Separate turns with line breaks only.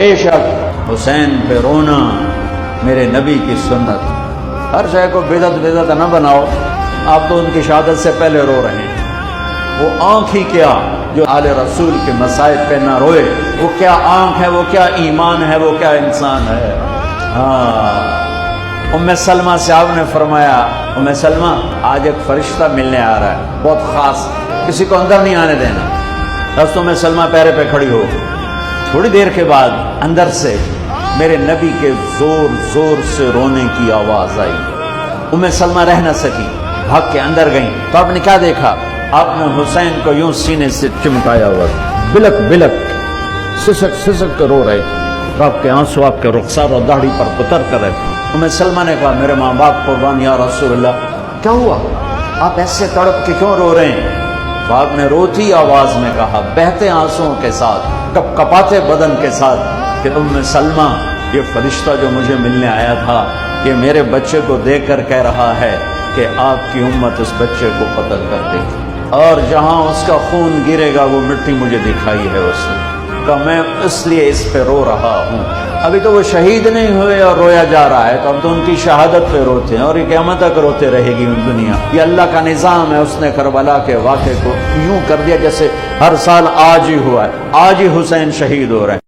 بے شک حسین پہ رونا میرے نبی کی سنت. ہر شے کو بدعت نہ بناؤ. آپ تو ان کی شہادت سے پہلے رو رہے ہیں. وہ آنکھ ہی کیا جو آل رسول کے مصائب پہ نہ روئے. وہ کیا آنکھ ہے، وہ کیا ایمان ہے، وہ کیا انسان ہے. ام سلمہ سے آپ نے فرمایا ام سلمہ آج ایک فرشتہ ملنے آ رہا ہے، بہت خاص، کسی کو اندر نہیں آنے دینا. بس ام سلمہ پیرے پہ کھڑی ہو. تھوڑی دیر کے بعد اندر سے میرے نبی کے زور زور سے رونے کی آواز آئی. ام سلمہ رہ نہ سکی، بھاگ کے اندر گئیں. تو آپ نے کیا دیکھا؟ آپ نے حسین کو یوں سینے سے چمٹایا ہوا، بلک بلک سسک سسک کر رو رہے تھے. آپ کے آنسو آپ کے رخسار اور داڑھی پر اتر کر رہے تھے. ام سلمہ نے کہا میرے ماں باپ قربان یا رسول اللہ، کیا ہوا؟ آپ ایسے تڑپ کے کیوں رو رہے ہیں؟ تو آپ نے روتی آواز میں کہا، بہتے آنسوؤں کے ساتھ، کپ کپاتے بدن کے ساتھ، کہ ام سلمہ یہ فرشتہ جو مجھے ملنے آیا تھا یہ میرے بچے کو دیکھ کر کہہ رہا ہے کہ آپ کی امت اس بچے کو قتل کر دے گی، اور جہاں اس کا خون گرے گا وہ مٹی مجھے دکھائی ہے اس نے. کہ میں اس لیے اس پہ رو رہا ہوں. ابھی تو وہ شہید نہیں ہوئے اور رویا جا رہا ہے، تو اب تو ان کی شہادت پہ روتے ہیں، اور یہ قیامت تک روتے رہے گی دنیا. یہ اللہ کا نظام ہے. اس نے کربلا کے واقعے کو یوں کر دیا جیسے ہر سال آج ہی ہوا ہے، آج ہی حسین شہید ہو رہے ہیں.